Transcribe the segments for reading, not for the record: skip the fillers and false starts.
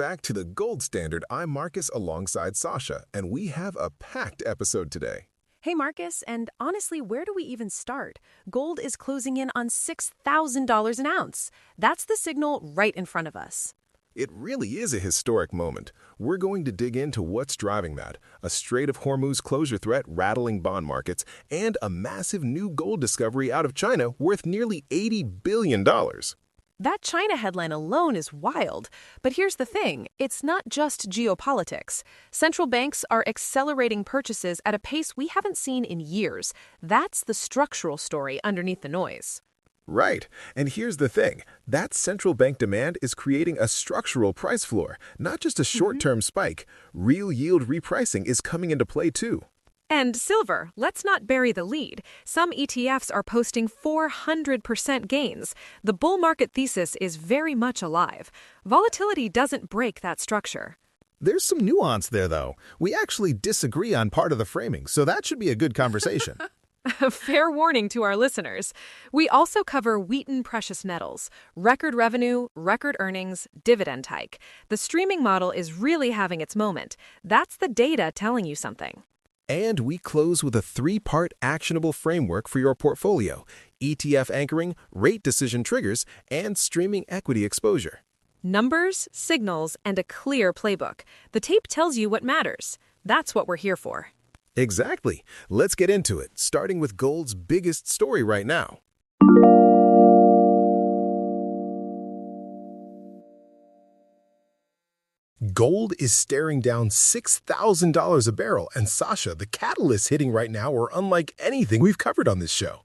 back to the Gold Standard. I'm Marcus alongside Sasha, and we have a packed episode today. Hey, Marcus, and honestly, where do we even start? Gold is closing in on $6,000 an ounce. That's the signal right in front of us. It really is a historic moment. We're going to dig into what's driving that, a Strait of Hormuz closure threat rattling bond markets, and a massive new gold discovery out of China worth nearly $80 billion. That China headline alone is wild. But here's the thing, it's not just geopolitics. Central banks are accelerating purchases at a pace we haven't seen in years. That's the structural story underneath the noise. Right. And here's the thing. That central bank demand is creating a structural price floor, not just a short-term spike. Real yield repricing is coming into play too. And silver, let's not bury the lead. Some ETFs are posting 400% gains. The bull market thesis is very much alive. Volatility doesn't break that structure. There's some nuance there, though. We actually disagree on part of the framing, so that should be a good conversation. Fair warning to our listeners. We also cover Wheaton Precious Metals, record revenue, record earnings, dividend hike. The streaming model is really having its moment. That's the data telling you something. And we close with a 3-part actionable framework for your portfolio: ETF anchoring, rate decision triggers, and streaming equity exposure. Numbers, signals, and a clear playbook. The tape tells you what matters. That's what we're here for. Exactly. Let's get into it, starting with gold's biggest story right now. Gold is staring down $6,000 a barrel, and Sasha, the catalysts hitting right now are unlike anything we've covered on this show.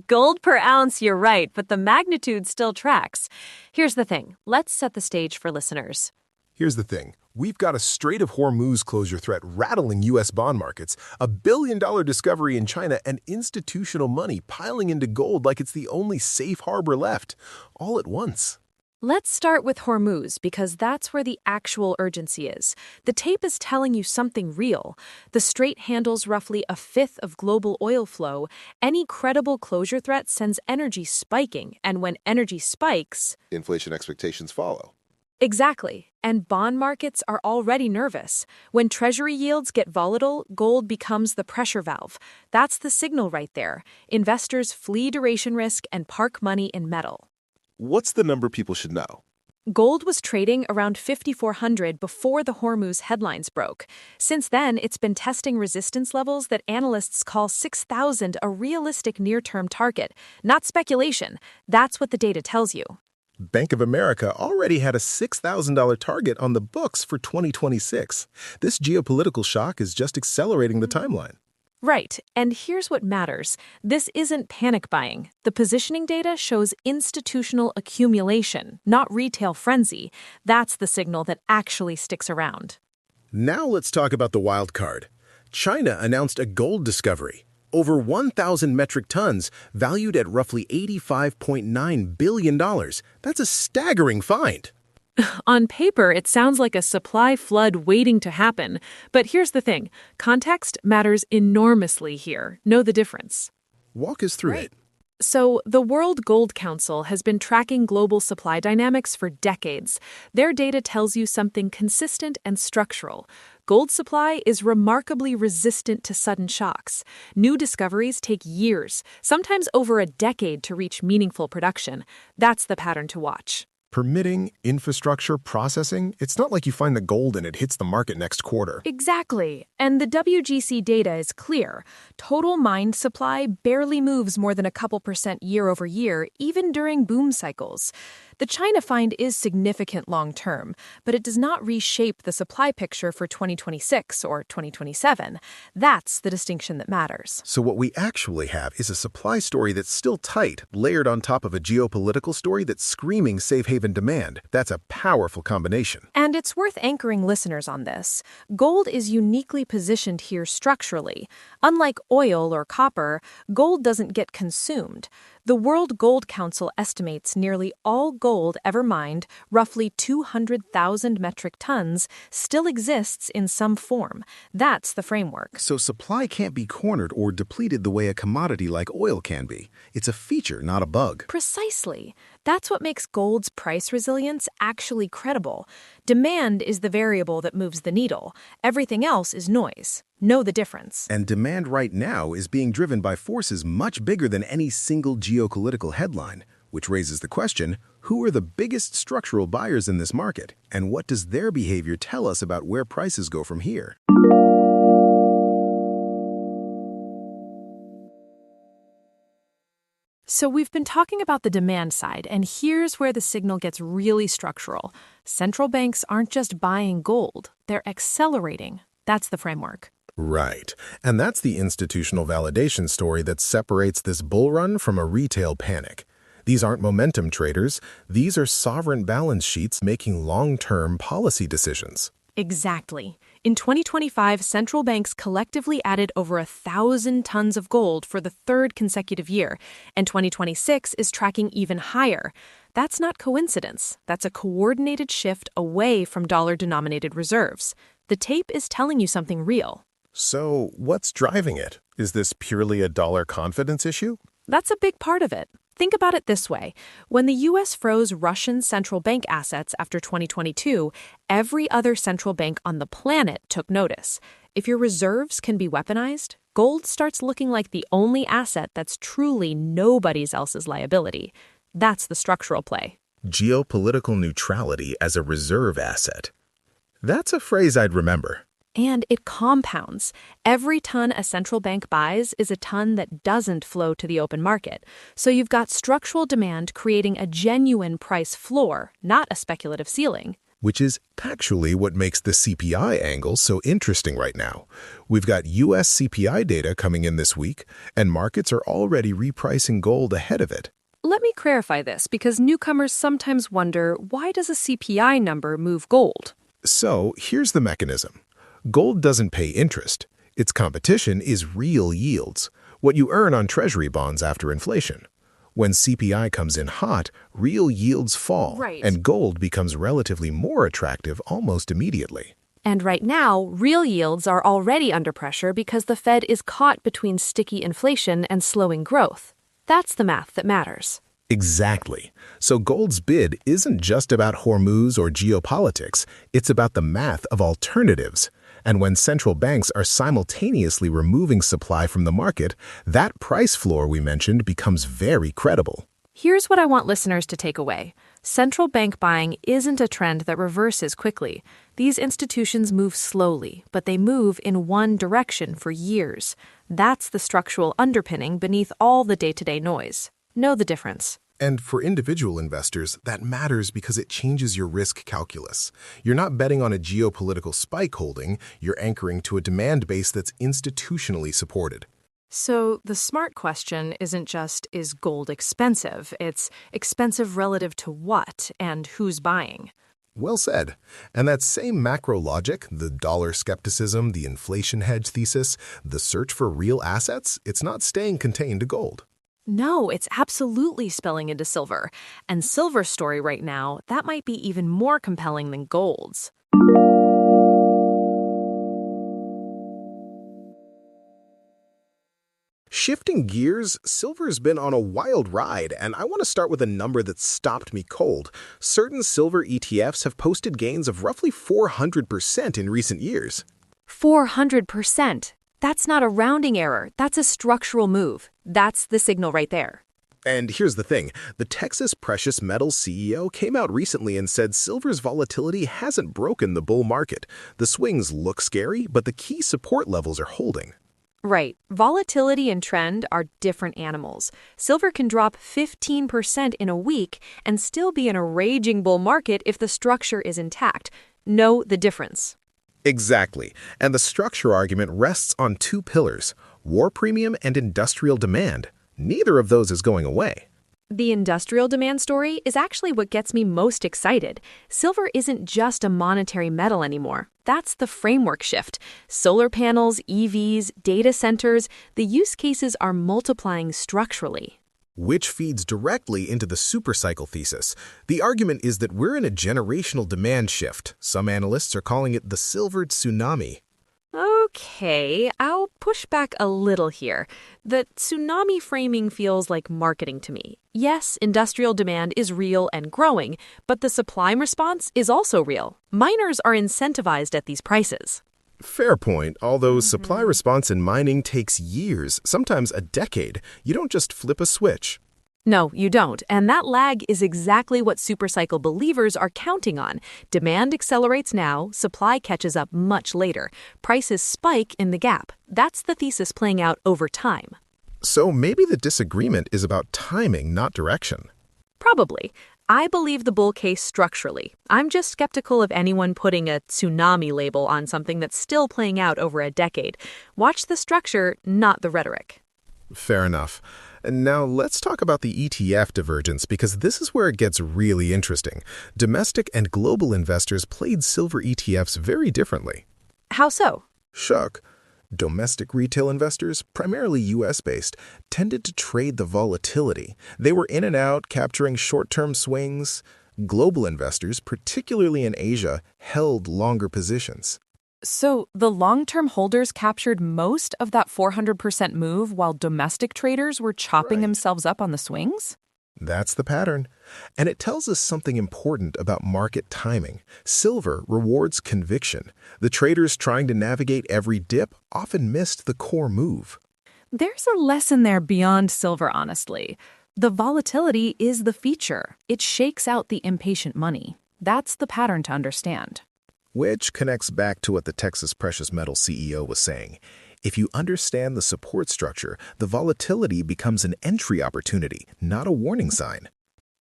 Gold per ounce, you're right, but the magnitude still tracks. Here's the thing. Let's set the stage for listeners. Here's the thing. We've got a Strait of Hormuz closure threat rattling U.S. bond markets, a billion-dollar discovery in China, and institutional money piling into gold like it's the only safe harbor left, all at once. Let's start with Hormuz because that's where the actual urgency is. The tape is telling you something real. The strait handles roughly a fifth of global oil flow. Any credible closure threat sends energy spiking, and when energy spikes, inflation expectations follow. Exactly. And bond markets are already nervous. When treasury yields get volatile, gold becomes the pressure valve. That's the signal right there. Investors flee duration risk and park money in metal. What's the number people should know? Gold was trading around 5,400 before the Hormuz headlines broke. Since then, it's been testing resistance levels that analysts call 6,000 a realistic near-term target. Not speculation. That's what the data tells you. Bank of America already had a $6,000 target on the books for 2026. This geopolitical shock is just accelerating the timeline. Right, and here's what matters. This isn't panic buying. The positioning data shows institutional accumulation, not retail frenzy. That's the signal that actually sticks around. Now let's talk about the wild card. China announced a gold discovery. Over 1,000 metric tons, valued at roughly $85.9 billion. That's a staggering find. On paper, it sounds like a supply flood waiting to happen. But here's the thing. Context matters enormously here. Know the difference. Walk us through it. So, the World Gold Council has been tracking global supply dynamics for decades. Their data tells you something consistent and structural. Gold supply is remarkably resistant to sudden shocks. New discoveries take years, sometimes over a decade to reach meaningful production. That's the pattern to watch. Permitting, infrastructure, processing, it's not like you find the gold and it hits the market next quarter. Exactly. And the WGC data is clear. Total mined supply barely moves more than a couple percent year over year, even during boom cycles. The China find is significant long-term, but it does not reshape the supply picture for 2026 or 2027. That's the distinction that matters. So what we actually have is a supply story that's still tight, layered on top of a geopolitical story that's screaming safe haven demand. That's a powerful combination. And it's worth anchoring listeners on this. Gold is uniquely positioned here structurally. Unlike oil or copper, gold doesn't get consumed. The World Gold Council estimates nearly all gold ever mined, roughly 200,000 metric tons, still exists in some form. That's the framework. So supply can't be cornered or depleted the way a commodity like oil can be. It's a feature, not a bug. Precisely. That's what makes gold's price resilience actually credible. Demand is the variable that moves the needle. Everything else is noise. Know the difference. And demand right now is being driven by forces much bigger than any single geopolitical headline, which raises the question, who are the biggest structural buyers in this market, and what does their behavior tell us about where prices go from here? So we've been talking about the demand side, and here's where the signal gets really structural. Central banks aren't just buying gold, they're accelerating. That's the framework. Right. And that's the institutional validation story that separates this bull run from a retail panic. These aren't momentum traders. These are sovereign balance sheets making long-term policy decisions. Exactly. In 2025, central banks collectively added over 1,000 tons of gold for the third consecutive year, and 2026 is tracking even higher. That's not coincidence. That's a coordinated shift away from dollar-denominated reserves. The tape is telling you something real. So what's driving it? Is this purely a dollar confidence issue? That's a big part of it. Think about it this way. When the U.S. froze Russian central bank assets after 2022, every other central bank on the planet took notice. If your reserves can be weaponized, gold starts looking like the only asset that's truly nobody else's liability. That's the structural play. Geopolitical neutrality as a reserve asset. That's a phrase I'd remember. And it compounds. Every ton a central bank buys is a ton that doesn't flow to the open market. So you've got structural demand creating a genuine price floor, not a speculative ceiling. Which is actually what makes the CPI angle so interesting right now. We've got US CPI data coming in this week, and markets are already repricing gold ahead of it. Let me clarify this, because newcomers sometimes wonder, why does a CPI number move gold? So here's the mechanism. Gold doesn't pay interest. Its competition is real yields, what you earn on treasury bonds after inflation. When CPI comes in hot, real yields fall, Right. and gold becomes relatively more attractive almost immediately. And right now, real yields are already under pressure because the Fed is caught between sticky inflation and slowing growth. That's the math that matters. Exactly. So gold's bid isn't just about Hormuz or geopolitics, it's about the math of alternatives. And when central banks are simultaneously removing supply from the market, that price floor we mentioned becomes very credible. Here's what I want listeners to take away. Central bank buying isn't a trend that reverses quickly. These institutions move slowly, but they move in one direction for years. That's the structural underpinning beneath all the day-to-day noise. Know the difference. And for individual investors, that matters because it changes your risk calculus. You're not betting on a geopolitical spike holding, you're anchoring to a demand base that's institutionally supported. So the smart question isn't just, is gold expensive? It's expensive relative to what and who's buying. Well said. And that same macro logic, the dollar skepticism, the inflation hedge thesis, the search for real assets, it's not staying contained to gold. No, it's absolutely spilling into silver. And silver's story right now, that might be even more compelling than gold's. Shifting gears, silver's been on a wild ride, and I want to start with a number that stopped me cold. Certain silver ETFs have posted gains of roughly 400% in recent years. 400%. That's not a rounding error. That's a structural move. That's the signal right there. And here's the thing. The Texas Precious Metals CEO came out recently and said silver's volatility hasn't broken the bull market. The swings look scary, but the key support levels are holding. Right. Volatility and trend are different animals. Silver can drop 15% in a week and still be in a raging bull market if the structure is intact. Know the difference. Exactly. And the structure argument rests on two pillars, war premium and industrial demand. Neither of those is going away. The industrial demand story is actually what gets me most excited. Silver isn't just a monetary metal anymore. That's the framework shift. Solar panels, EVs, data centers, the use cases are multiplying structurally. Which feeds directly into the supercycle thesis. The argument is that we're in a generational demand shift. Some analysts are calling it the silver tsunami. Okay, I'll push back a little here. The tsunami framing feels like marketing to me. Yes, industrial demand is real and growing, but the supply response is also real. Miners are incentivized at these prices. Fair point, although supply response in mining takes years, sometimes a decade. You don't just flip a switch. No, you don't. And that lag is exactly what supercycle believers are counting on. Demand accelerates now, supply catches up much later. Prices spike in the gap. That's the thesis playing out over time. So maybe the disagreement is about timing, not direction. Probably. I believe the bull case structurally. I'm just skeptical of anyone putting a tsunami label on something that's still playing out over a decade. Watch the structure, not the rhetoric. Fair enough. And now let's talk about the ETF divergence because this is where it gets really interesting. Domestic and global investors played silver ETFs very differently. How so? Shock. Domestic retail investors, primarily US-based, tended to trade the volatility. They were in and out, capturing short-term swings. Global investors, particularly in Asia, held longer positions. So the long-term holders captured most of that 400% move while domestic traders were chopping Right. themselves up on the swings? That's the pattern. And it tells us something important about market timing. Silver rewards conviction. The traders trying to navigate every dip often missed the core move. There's a lesson there beyond silver, honestly. The volatility is the feature. It shakes out the impatient money. That's the pattern to understand. Which connects back to what the Texas Precious Metals CEO was saying. If you understand the support structure, the volatility becomes an entry opportunity, not a warning sign.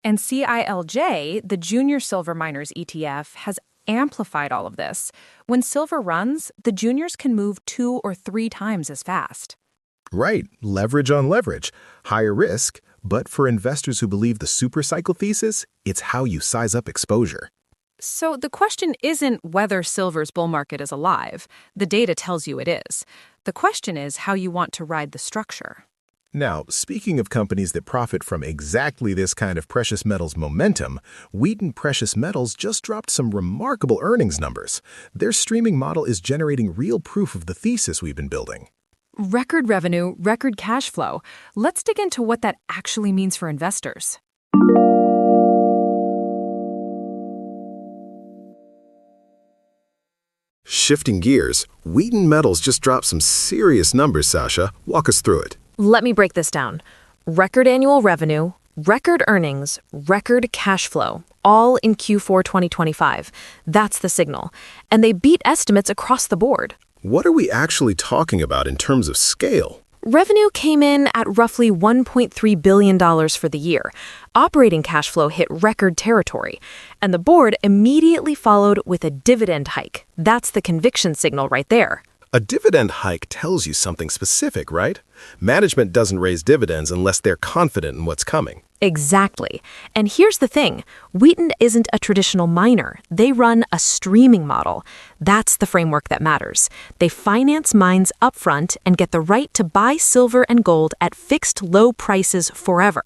And CILJ, the Junior Silver Miners ETF, has amplified all of this. When silver runs, the juniors can move 2 or 3 times as fast. Right, leverage on leverage. Higher risk, but for investors who believe the supercycle thesis, it's how you size up exposure. So the question isn't whether silver's bull market is alive. The data tells you it is. The question is how you want to ride the structure. Now, speaking of companies that profit from exactly this kind of precious metals momentum, Wheaton Precious Metals just dropped some remarkable earnings numbers. Their streaming model is generating real proof of the thesis we've been building. Record revenue, record cash flow. Let's dig into what that actually means for investors. Shifting gears, Wheaton Metals just dropped some serious numbers, Sasha. Walk us through it. Let me break this down. Record annual revenue, record earnings, record cash flow, all in Q4 2025. That's the signal. And they beat estimates across the board. What are we actually talking about in terms of scale? Revenue came in at roughly $1.3 billion for the year. Operating cash flow hit record territory. And the board immediately followed with a dividend hike. That's the conviction signal right there. A dividend hike tells you something specific, right? Management doesn't raise dividends unless they're confident in what's coming. Exactly. And here's the thing. Wheaton isn't a traditional miner. They run a streaming model. That's the framework that matters. They finance mines upfront and get the right to buy silver and gold at fixed low prices forever.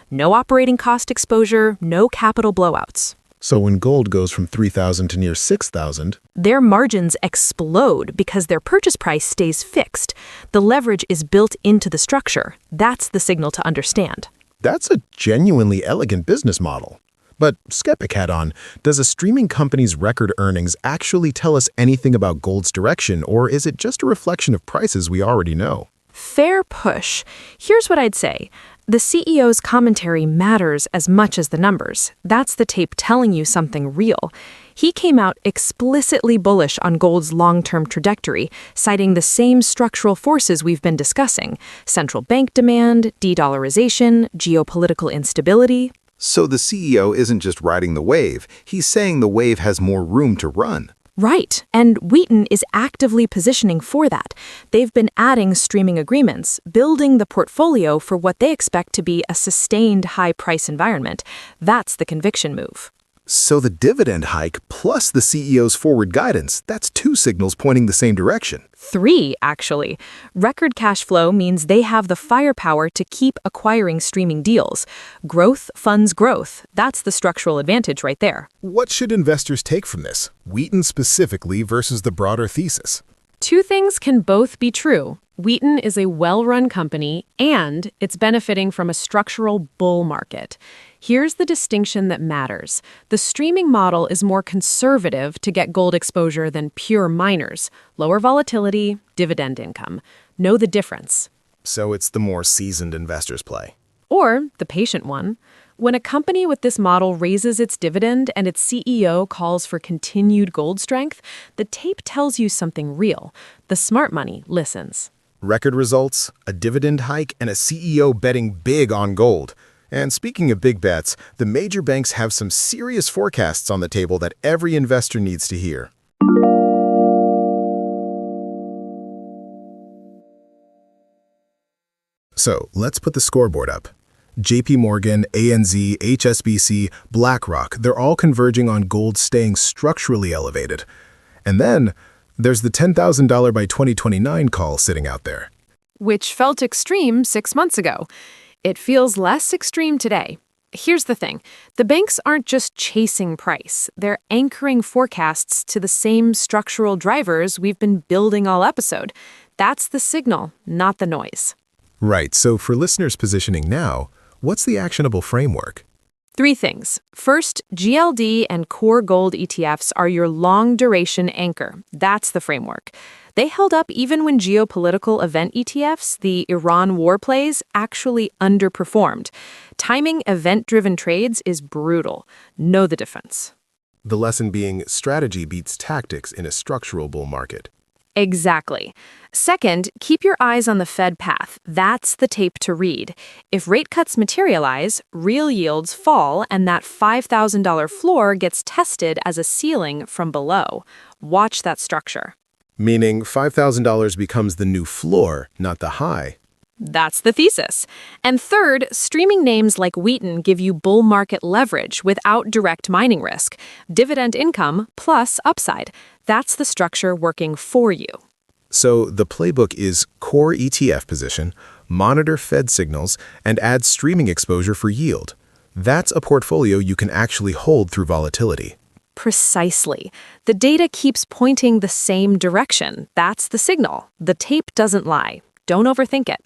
No operating cost exposure, no capital blowouts. So when gold goes from 3,000 to near 6,000, Their margins explode because their purchase price stays fixed. The leverage is built into the structure. That's the signal to understand. that's a genuinely elegant business model. But skeptic hat on, does a streaming company's record earnings actually tell us anything about gold's direction, or is it just a reflection of prices we already know? Fair push. Here's what I'd say. The CEO's commentary matters as much as the numbers. That's the tape telling you something real. He came out explicitly bullish on gold's long-term trajectory, citing the same structural forces we've been discussing: central bank demand, de-dollarization, geopolitical instability. So the CEO isn't just riding the wave, he's saying the wave has more room to run. Right, and Wheaton is actively positioning for that. They've been adding streaming agreements, building the portfolio for what they expect to be a sustained high-price environment. That's the conviction move. So the dividend hike plus the CEO's forward guidance, that's two signals pointing the same direction. 3, actually. Record cash flow means they have the firepower to keep acquiring streaming deals. Growth funds growth. That's the structural advantage right there. What should investors take from this, Wheaton specifically versus the broader thesis? Two things can both be true. Wheaton is a well-run company, and it's benefiting from a structural bull market. Here's the distinction that matters. The streaming model is more conservative to get gold exposure than pure miners. Lower volatility, dividend income. Know the difference. So it's the more seasoned investors play. Or the patient one. When a company with this model raises its dividend and its CEO calls for continued gold strength, the tape tells you something real. The smart money listens. Record results, a dividend hike, and a CEO betting big on gold. And speaking of big bets, the major banks have some serious forecasts on the table that every investor needs to hear. So let's put the scoreboard up. JP Morgan, ANZ, HSBC, BlackRock, they're all converging on gold staying structurally elevated. And then there's the $10,000 by 2029 call sitting out there. Which felt extreme 6 months ago. It feels less extreme today. Here's the thing. The banks aren't just chasing price. They're anchoring forecasts to the same structural drivers we've been building all episode. That's the signal, not the noise. Right, so for listeners positioning now, what's the actionable framework? 3 things. First, GLD and core gold ETFs are your long-duration anchor. That's the framework. They held up even when geopolitical event ETFs, the Iran war plays, actually underperformed. Timing event-driven trades is brutal. Know the difference. The lesson being strategy beats tactics in a structural bull market. Exactly. Second, keep your eyes on the Fed path. That's the tape to read. If rate cuts materialize, real yields fall, and that $5,000 floor gets tested as a ceiling from below. Watch that structure. Meaning $5,000 becomes the new floor, not the high. That's the thesis. And third, streaming names like Wheaton give you bull market leverage without direct mining risk. Dividend income plus upside. That's the structure working for you. So the playbook is core ETF position, monitor Fed signals, and add streaming exposure for yield. That's a portfolio you can actually hold through volatility. Precisely. The data keeps pointing the same direction. That's the signal. The tape doesn't lie. Don't overthink it.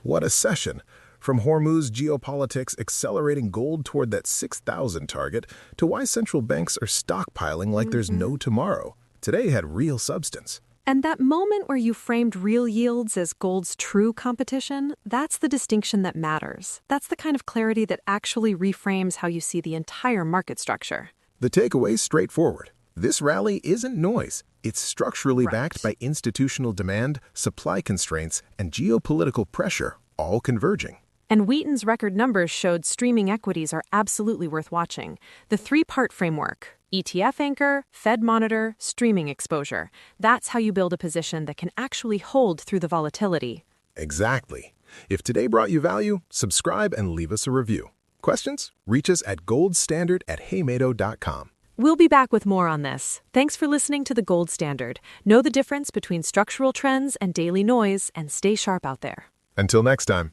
What a session. From Hormuz geopolitics accelerating gold toward that 6,000 target to why central banks are stockpiling like there's no tomorrow. Today had real substance. And that moment where you framed real yields as gold's true competition, that's the distinction that matters. That's the kind of clarity that actually reframes how you see the entire market structure. The takeaway's straightforward. This rally isn't noise. It's structurally backed by institutional demand, supply constraints, and geopolitical pressure, all converging. And Wheaton's record numbers showed streaming equities are absolutely worth watching. The 3-part framework: ETF anchor, Fed monitor, streaming exposure. That's how you build a position that can actually hold through the volatility. Exactly. If today brought you value, subscribe and leave us a review. Questions? Reach us at goldstandard@heymato.com. We'll be back with more on this. Thanks for listening to The Gold Standard. Know the difference between structural trends and daily noise, and stay sharp out there. Until next time.